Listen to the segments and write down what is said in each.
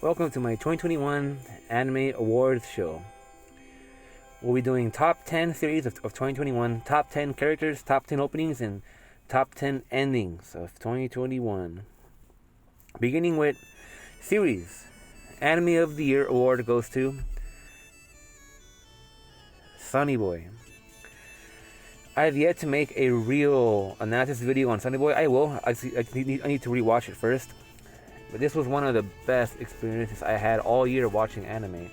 Welcome to my 2021 Anime Awards show. We'll be doing top 10 series of 2021, top 10 characters, top 10 openings, and top 10 endings of 2021. Beginning with series. Anime of the Year award goes to Sunny Boy. I have yet to make a real analysis video on Sunny Boy. I will. I need to rewatch it first. But this was one of the best experiences I had all year watching anime.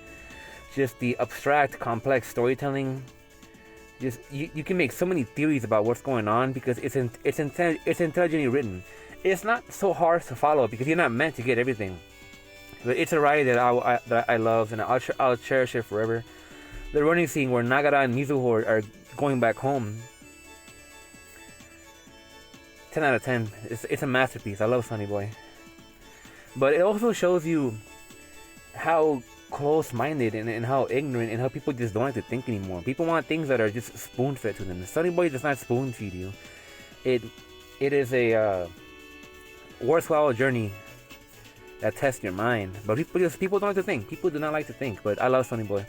Just the abstract, complex storytelling. Just you can make so many theories about what's going on because it's intelligently written. It's not so hard to follow because you're not meant to get everything. But it's a ride that I love and I'll cherish it forever. The running scene where Nagara and Mizuho are going back home. 10 out of 10. It's a masterpiece. I love Sunny Boy. But it also shows you how close-minded and how ignorant and how people just don't like to think anymore. People want things that are just spoon-fed to them. Sunny Boy does not spoon-feed you. It is a worthwhile journey that tests your mind. But people don't like to think. People do not like to think. But I love Sunny Boy.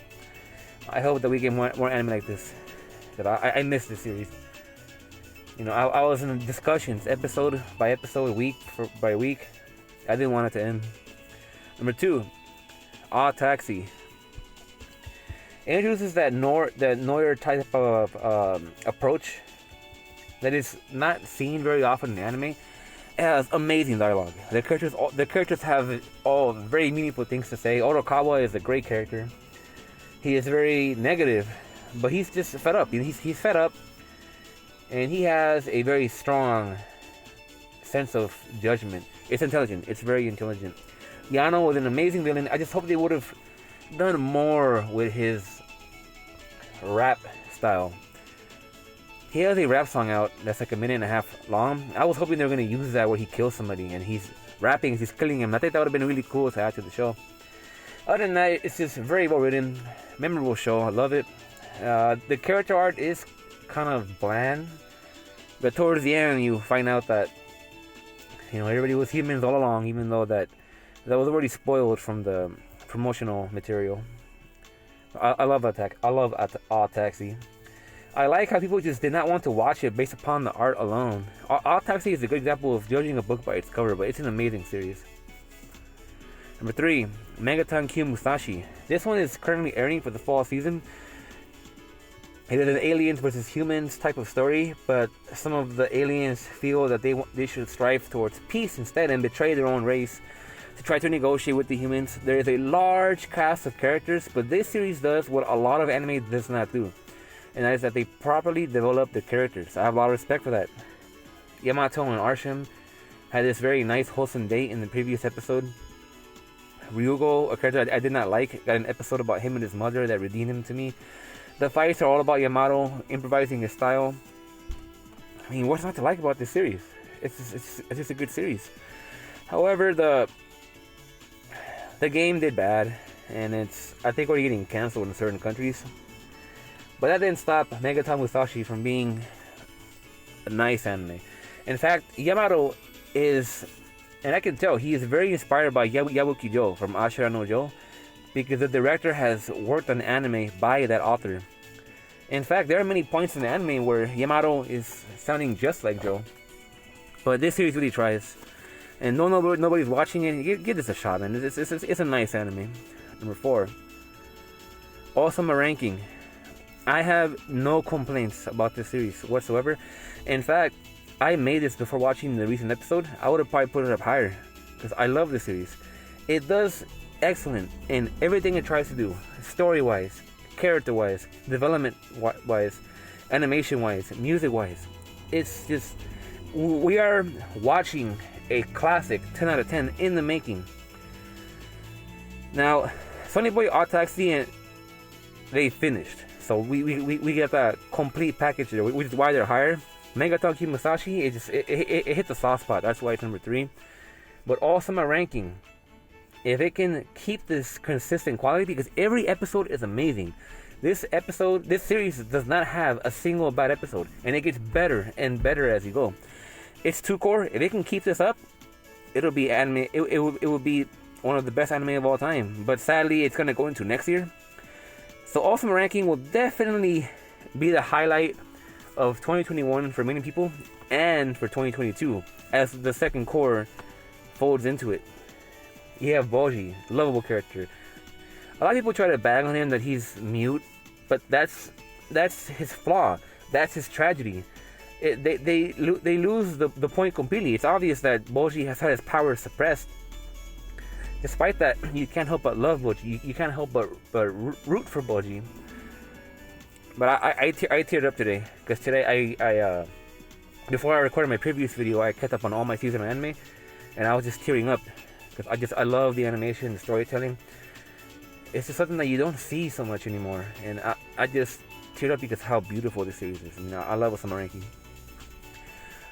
I hope that we get more anime like this. I miss this series. You know, I was in discussions episode by episode, week by week. I didn't want it to end. Number 2, Odd Taxi. It introduces that noir type of approach that is not seen very often in anime. It has amazing dialogue. The characters have all very meaningful things to say. Orokawa is a great character. He is very negative, but he's just fed up. He's fed up, and he has a very strong sense of judgment. It's intelligent. It's very intelligent. Yano was an amazing villain. I just hope they would have done more with his rap style. He has a rap song out that's like a minute and a half long. I was hoping they were going to use that where he kills somebody and he's rapping, he's killing him. I think that would have been really cool to add to the show. Other than that, it's just very well written, memorable show. I love it. The character art is kind of bland, but towards the end you find out that everybody was humans all along, even though that was already spoiled from the promotional material. I love Odd Taxi. I like how people just did not want to watch it based upon the art alone. Odd Taxi is a good example of judging a book by its cover, but it's an amazing series. Number 3, Megaton Q Musashi. This one is currently airing for the fall season. It is an aliens versus humans type of story, but some of the aliens feel that they should strive towards peace instead and betray their own race to try to negotiate with the humans. There is a large cast of characters, but this series does what a lot of anime does not do, and that is that they properly develop the characters. I have a lot of respect for that. Yamato and Arsham had this very nice wholesome date in the previous episode. Ryugo, a character I did not like, got an episode about him and his mother that redeemed him to me. The fights are all about Yamato improvising his style. I mean, what's not to like about this series? It's just a good series. However, the game did bad, and I think we're getting canceled in certain countries. But that didn't stop Megaton Musashi from being a nice anime. In fact, Yamato is, and I can tell, he is very inspired by Yabuki Joe from Ashura no Joe, because the director has worked on anime by that author. In fact, there are many points in the anime where Yamato is sounding just like Joe. But this series really tries. And nobody's watching it. Give this a shot, man. It's a nice anime. Number 4, Awesome Ranking. I have no complaints about this series whatsoever. In fact, I made this before watching the recent episode. I would have probably put it up higher because I love this series. It does excellent in everything it tries to do, story-wise, character-wise, development-wise, animation-wise, music-wise. It's just, we are watching a classic 10 out of 10 in the making. Now, Sunny Boy, Odd Taxi, and they finished. So we get that complete package there, which is why they're higher. Megaton Q Musashi, it hit the soft spot. That's why it's number 3. But Awesome Ranking, if it can keep this consistent quality, because every episode is amazing. This series does not have a single bad episode, and it gets better and better as you go. It's 2 core. If it can keep this up, it'll be anime. It will be one of the best anime of all time. But sadly, it's gonna go into next year. So Ultimate Ranking will definitely be the highlight of 2021 for many people, and for 2022, as the second core folds into it. You have Boji, lovable character. A lot of people try to bag on him that he's mute, but that's his flaw. That's his tragedy. They lose the point completely. It's obvious that Boji has had his power suppressed. Despite that, you can't help but love Boji. You can't help but root for Boji. But I teared up today, because today I before I recorded my previous video, I kept up on all my season of anime, and I was just tearing up because I love the animation, the storytelling. It's just something that you don't see so much anymore, and I just teared up because how beautiful this series is. I mean, I love Ultimate Ranking.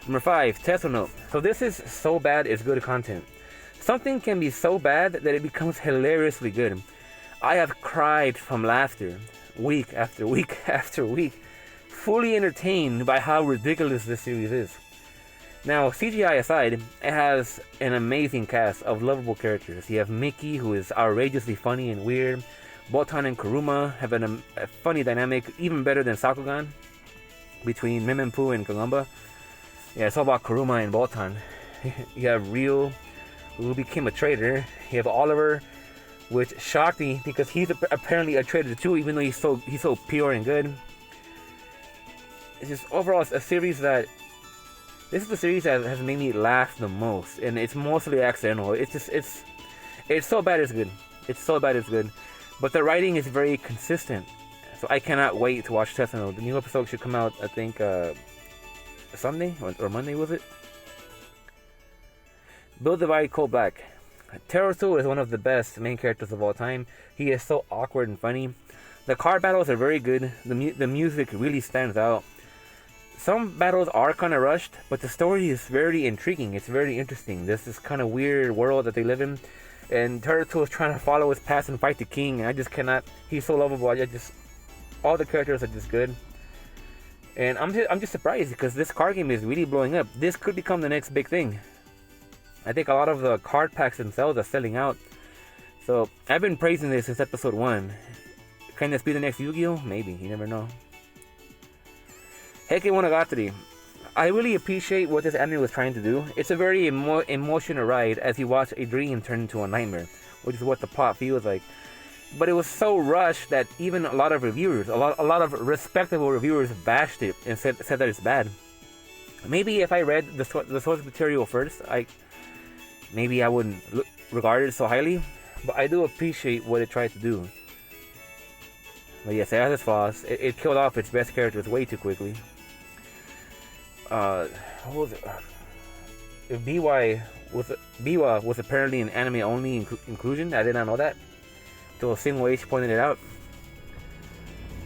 Number 5, Tetsuo no. So this is so bad it's good content. Something can be so bad that it becomes hilariously good. I have cried from laughter week after week after week, fully entertained by how ridiculous this series is. Now, CGI aside, it has an amazing cast of lovable characters. You have Mickey, who is outrageously funny and weird. Botan and Kuruma have a funny dynamic, even better than Sakugan, between Memempu and Kagamba. Yeah, it's all about Kuruma and Botan. You have Ryo, who became a traitor. You have Oliver, which shocked me because he's apparently a traitor too, even though he's so pure and good. It's just overall a series that, this is the series that has made me laugh the most, and it's mostly accidental. It's so bad it's good. It's so bad it's good, but the writing is very consistent. So I cannot wait to watch Tetsuo no. The new episode should come out, I think, Sunday or Monday, was it? Build Divide Cold Black. Teruto is one of the best main characters of all time. He is so awkward and funny. The card battles are very good. The music really stands out. Some battles are kind of rushed, but the story is very intriguing. It's very interesting. This is kind of weird world that they live in, and Teruto is trying to follow his path and fight the king. And I just cannot. He's so lovable. All the characters are just good. And I'm just surprised because this card game is really blowing up. This could become the next big thing. I think a lot of the card packs themselves are selling out. So I've been praising this since episode 1. Can this be the next Yu-Gi-Oh? Maybe. You never know. Heike Monogatari. I really appreciate what this anime was trying to do. It's a very emotional ride as you watch a dream turn into a nightmare, which is what the plot feels like. But it was so rushed that even a lot of reviewers, a lot of respectable reviewers bashed it and said that it's bad. Maybe if I read the source material first, maybe I wouldn't regard it so highly. But I do appreciate what it tried to do. But yes, it has its flaws. It killed off its best characters way too quickly. What was it? Biwa was apparently an anime only inclusion. I did not know that. Till Singway pointed it out.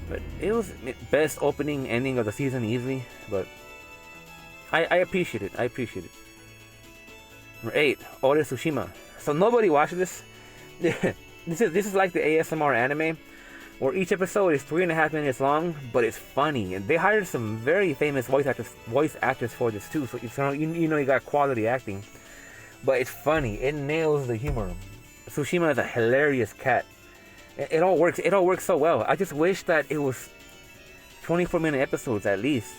But it was best opening ending of the season easily. But I appreciate it. Number 8, Ore Tsushima. So nobody watched this. This is like the ASMR anime, where each episode is 3.5 minutes long, but it's funny. And they hired some very famous voice actors for this too. So you know you got quality acting. But it's funny. It nails the humor. Tsushima is a hilarious cat. It all works. It all works so well. I just wish that it was 24-minute episodes at least.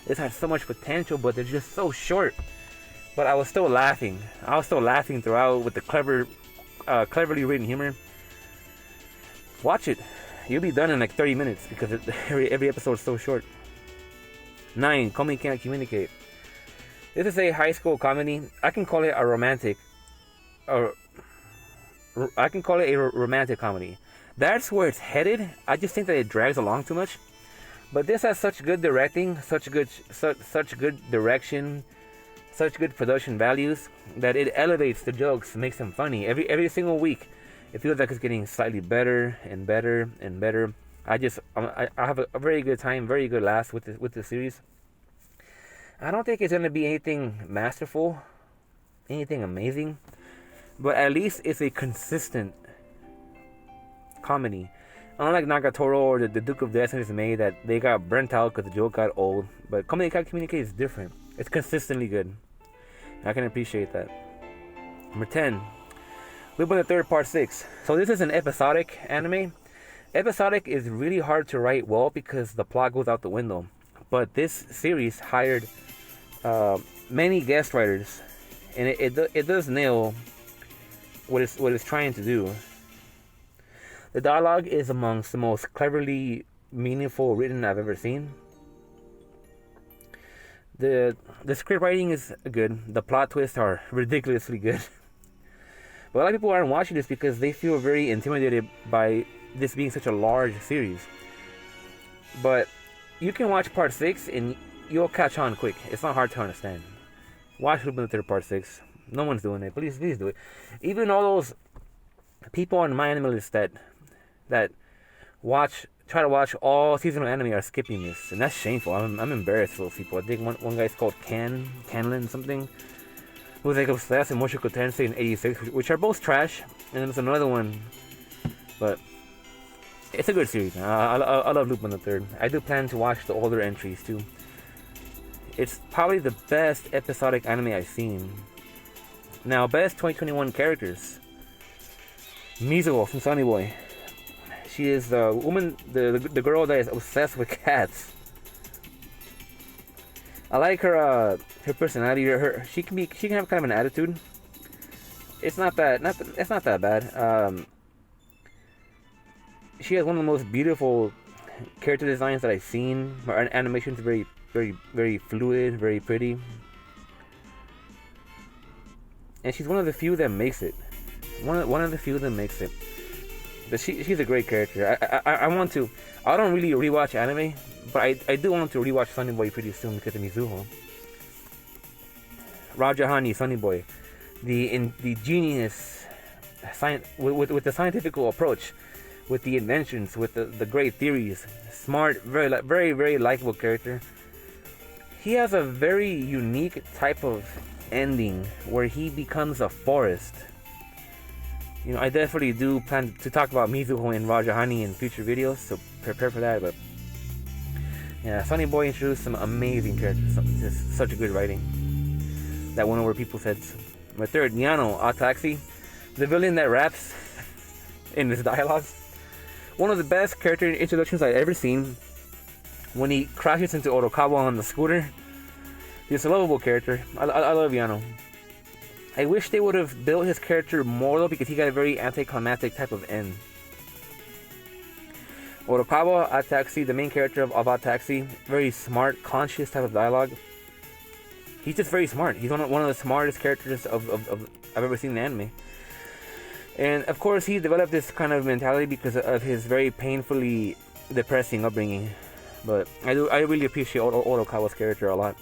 This has so much potential, but they're just so short. But I was still laughing. Throughout with the cleverly written humor. Watch it. You'll be done in like 30 minutes because every episode is so short. 9, Komi Can't Communicate. This is a high school comedy. I can call it a romantic comedy. That's where it's headed. I just think that it drags along too much. But this has such good directing, such good direction, such good production values that it elevates the jokes, makes them funny. Every single week, it feels like it's getting slightly better and better and better. I have a very good time, very good laughs with the series. I don't think it's gonna be anything masterful, anything amazing, but at least it's a consistent comedy. Unlike Nagatoro or the Duke of Destiny's Maid, that they got burnt out because the joke got old. But Komi Can't Communicate is different. It's consistently good. I can appreciate that. Number 10, Lupin the Third Part 6. So this is an episodic anime. Episodic is really hard to write well because the plot goes out the window. But this series hired many guest writers, and it does nail what it's trying to do. The dialogue is amongst the most cleverly meaningful written I've ever seen. The script writing is good. The plot twists are ridiculously good. But a lot of people aren't watching this because they feel very intimidated by this being such a large series. But you can watch Part 6 and you'll catch on quick. It's not hard to understand. Watch Lupin the Third Part 6. No one's doing it. Please do it. Even all those people on My Anime List that try to watch all seasonal anime are skipping this, and that's shameful. I'm embarrassed for those people. I think one guy's called Canlin something, who was like obsessed in Mushoku Tensei in '86, which are both trash. And there's another one, but it's a good series. I love Lupin the Third. I do plan to watch the older entries too. It's probably the best episodic anime I've seen. Now, best 2021 characters. Mizuho from Sunny Boy. She is the woman, the girl that is obsessed with cats. I like her personality. She can have kind of an attitude. It's not that bad. She has one of the most beautiful character designs that I've seen. Her animation is very, very, very fluid, very pretty, and she's one of the few that makes it. One of the few that makes it. But she's a great character. I want to. I don't really rewatch anime, but I do want to rewatch Sunny Boy pretty soon because of Mizuho. Rajahani, Sunny Boy, the genius, with the scientific approach, with the inventions, with the great theories, smart, very very likable character. He has a very unique type of ending where he becomes a forest. You know, I definitely do plan to talk about Mizuho and Rajahani in future videos, so prepare for that. But yeah, Sunny Boy introduced some amazing characters, just such a good writing. That one where people said. My third, Nyano Ataxi, the villain that raps in his dialogues. One of the best character introductions I've ever seen. When he crashes into Orokawa on the scooter, he's a lovable character. I love Yano. I wish they would have built his character more though, because he got a very anticlimactic type of end. Orokawa Ataxi, the main character of Ataxi, very smart, conscious type of dialogue. He's just very smart. He's one of the smartest characters of I've ever seen in anime. And of course, he developed this kind of mentality because of his very painfully depressing upbringing. But I really appreciate Orokawa's character a lot.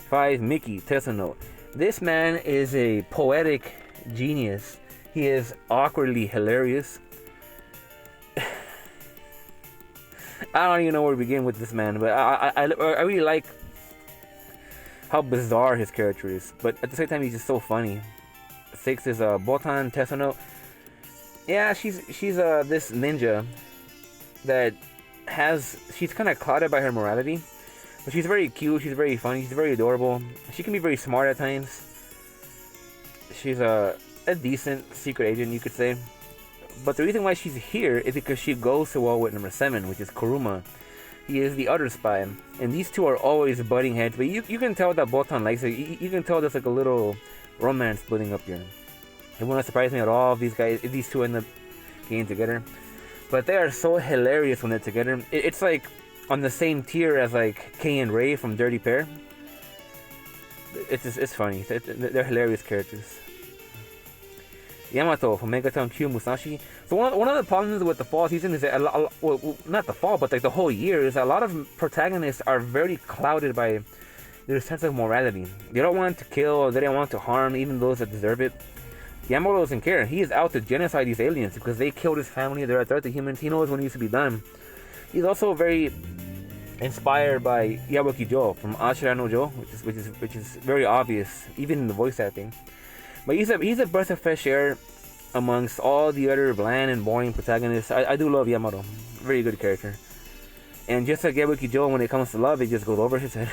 5. Miki Tesuno. This man is a poetic genius. He is awkwardly hilarious. I don't even know where to begin with this man, but I really like how bizarre his character is. But at the same time, he's just so funny. 6 is Botan Tesuno. Yeah, she's this ninja that she's kind of clouded by her morality. But she's very cute, she's very funny, she's very adorable. She can be very smart at times. She's a decent secret agent, you could say. But the reason why she's here is because she goes so well with number 7, which is Kuruma. He is the other spy. And these two are always butting heads. But you can tell that Botan likes it. You can tell there's like a little romance building up here. It wouldn't surprise me at all if these two end up getting together. But they are so hilarious when they're together. It's like on the same tier as like Kei and Rei from Dirty Pair. It's funny. They're hilarious characters. Yamato from Megaton Q Musashi. So one of the problems with the fall season is that well, not the fall, but like the whole year, is that a lot of protagonists are very clouded by their sense of morality. They don't want to kill, or they don't want to harm even those that deserve it. Yamato doesn't care. He is out to genocide these aliens because they killed his family. They're a threat to humans. He knows what needs to be done. He's also very inspired by Yabuki Joe from Ashira no Joe, which is very obvious, even in the voice acting. But he's a breath of fresh air amongst all the other bland and boring protagonists. I do love Yamato. Very good character. And just like Yabuki Joe, when it comes to love, it just goes over his head.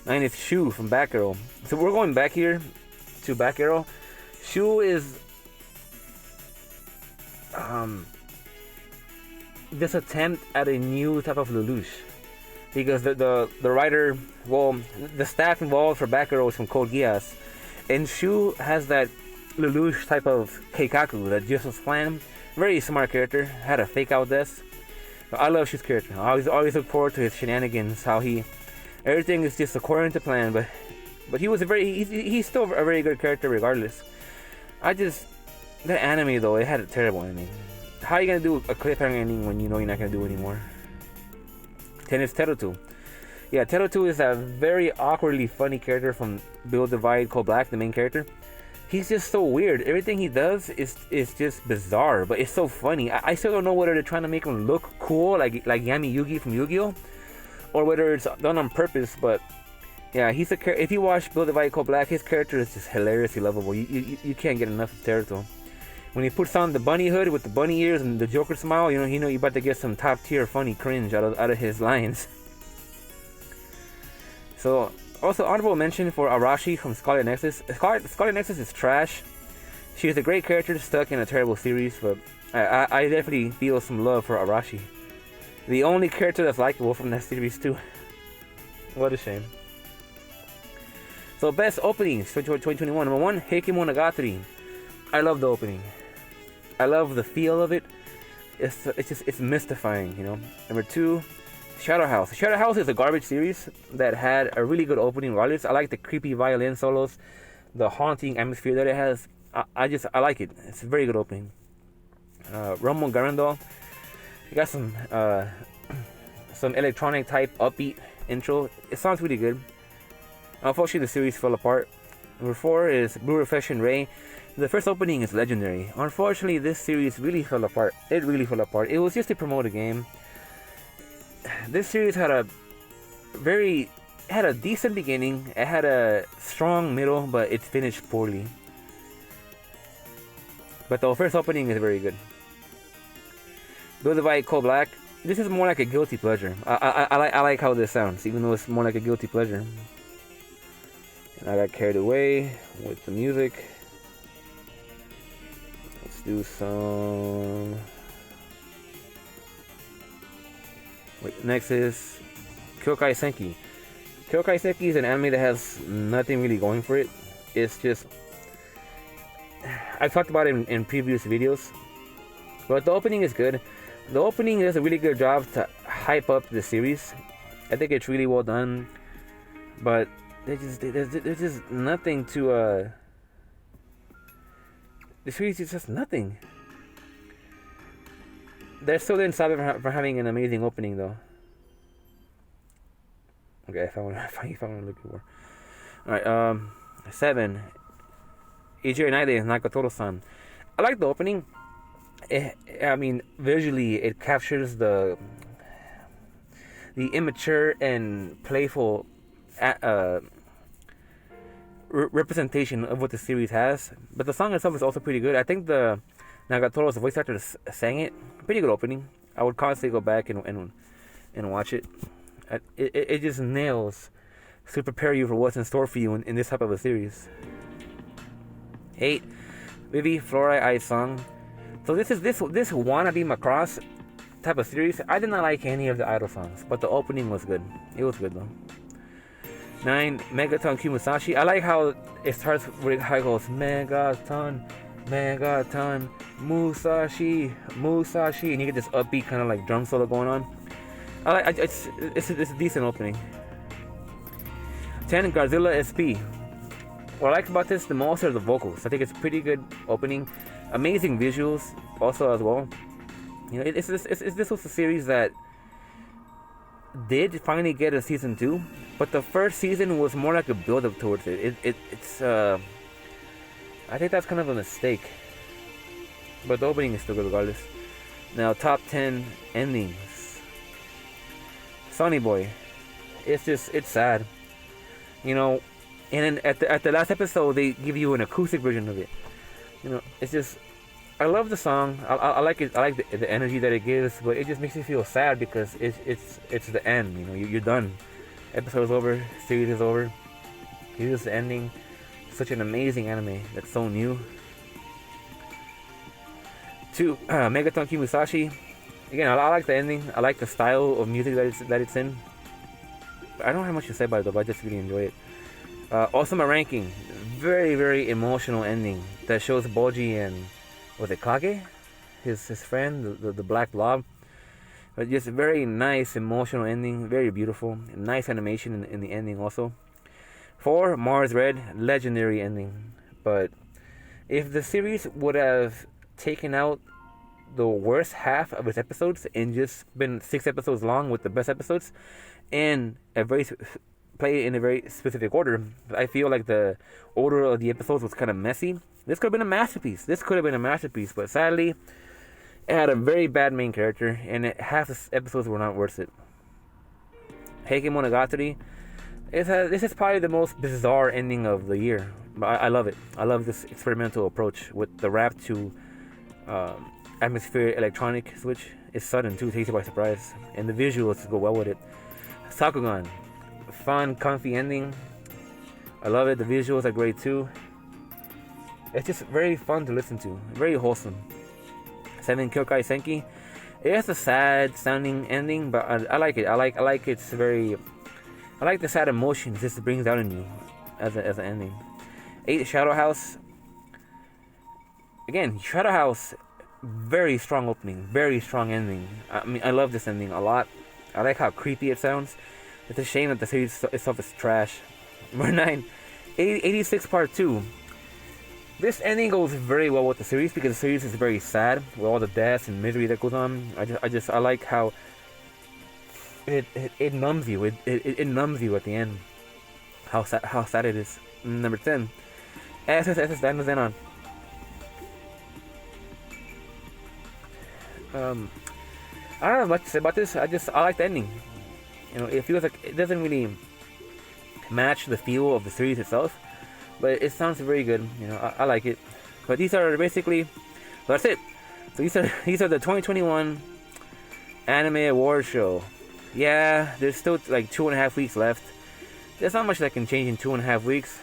9 is Shu from Batgirl. So we're going back here to Batgirl. Shu is this attempt at a new type of Lelouch, because the writer, well, the staff involved for Batgirl was from Code Geass, and Shu has that Lelouch type of Keikaku, that Justin's plan. Very smart character, had a fake out desk. I love Shu's character. I always look forward to his shenanigans, how everything is just according to plan, but he's still a very good character regardless. That anime though, it had a terrible ending. How are you gonna do a cliffhanger ending when you know you're not gonna do it anymore? 10 is Teruto. Yeah, Teruto is a very awkwardly funny character from Below Divide Code Black, the main character. He's just so weird. Everything he does is just bizarre, but it's so funny. I still don't know whether they're trying to make him look cool, like Yami Yugi from Yu-Gi-Oh, or whether it's done on purpose. But yeah, if you watch Below Divide Code Black, his character is just hilariously lovable. You can't get enough of Teruto. When he puts on the bunny hood with the bunny ears and the Joker smile, you know you're about to get some top tier funny cringe out of his lines. So, also honorable mention for Arashi from Scarlet Nexus. Scarlet Nexus is trash. She is a great character stuck in a terrible series, but I definitely feel some love for Arashi. The only character that's likable from that series too. What a shame. So best openings 2021. Number 1, Heike Monogatari. I love the opening. I love the feel of it. It's mystifying, you know. Number 2, Shadow House. Shadow House is a garbage series that had a really good opening regardless. I like the creepy violin solos, the haunting atmosphere that it has. I like it. It's a very good opening. Romo Garandol. You got some electronic type upbeat intro. It sounds really good. Unfortunately, the series fell apart. Number 4 is Blue Reflection Ray. The first opening is legendary. Unfortunately, this series really fell apart. It really fell apart. It was just to promote a game. This series had a decent beginning. It had a strong middle, but it finished poorly. But the first opening is very good. Below Divide Code Black. This is more like a guilty pleasure. I like how this sounds, even though it's more like a guilty pleasure. And I got carried away with the music. Let's do some. Wait, next is Kyokai Senki. Kyokai Senki is an anime that has nothing really going for it. It's just, I've talked about it in previous videos, but the opening is good. The opening does a really good job to hype up the series. I think it's really well done, but there's just nothing to the series is just nothing. They're still inside for having an amazing opening though. Okay, I found what I'm looking for. Alright, 7. Ijiro Naide, Nakatoro-san. I like the opening. I mean, visually, it captures the immature and playful representation of what the series has. But the song itself is also pretty good. I think the Nagatoro's voice actor sang it. Pretty good opening. I would constantly go back and watch it. It just nails to prepare you for what's in store for you in this type of a series. 8. Vivi Fluorite Ice Song. So this wannabe Macross type of series. I did not like any of the idol songs, but the opening was good. It was good though. 9. Megaton Q Musashi. I like how it starts with how it goes Megaton Musashi, and you get this upbeat kind of like drum solo going on. It's a decent opening. 10. Godzilla SP. What I like about this the most are the vocals. I think it's a pretty good opening. Amazing visuals also as well. You know, this was a series that did finally get a season 2, but the first season was more like a build up towards it. I think that's kind of a mistake. But the opening is still good regardless. Now, top 10 endings. Sonny Boy. It's sad. You know, and then at the last episode, they give you an acoustic version of it. You know, it's just, I love the song. I like it. I like the energy that it gives, but it just makes me feel sad because it's the end. You know, you're done. Episode is over. Series is over. Here's the ending. Such an amazing anime that's so new. 2. Megaton Kimusashi. Again, I like the ending. I like the style of music that it's in. I don't have much to say about it though, but I just really enjoy it. Osama Ranking. Very, very emotional ending that shows Boji and, was it Kage? His friend, the black blob. But just a very nice emotional ending. Very beautiful. Nice animation in the ending also. 4. Mars Red. Legendary ending. But if the series would have taken out the worst half of its episodes and just been 6 episodes long with the best episodes and play in a very specific order, I feel like the order of the episodes was kind of messy. This could have been a masterpiece. But sadly, it had a very bad main character, and half the episodes were not worth it. Heike Monogatari. This is probably the most bizarre ending of the year. But I love it. I love this experimental approach with the rap to atmospheric electronic switch. It's sudden too, takes you by surprise, and the visuals go well with it. Sakugan, fun, comfy ending. I love it. The visuals are great too. It's just very fun to listen to. Very wholesome. 7. Kyokai Senki. It has a sad sounding ending, but I like it. I like it's very. I like the sad emotions this brings out in you as an ending. 8. Shadow House. Again, Shadow House, very strong opening, very strong ending. I mean, I love this ending a lot. I like how creepy it sounds. It's a shame that the series itself is trash. Number 9. 86 Part 2. This ending goes very well with the series because the series is very sad with all the deaths and misery that goes on. I like how it numbs you. It numbs you at the end. How sad it is. Number 10. SSS Dino Zenon. I don't have much to say about this. I like the ending. You know, it feels like it doesn't really match the feel of the series itself, but it sounds very good. You know, I like it. But these are basically, that's it. So these are the 2021 Anime Awards show. Yeah, there's still like 2.5 weeks left. There's not much that can change in 2.5 weeks,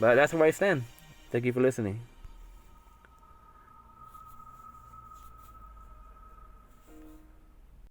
but that's where I stand. Thank you for listening.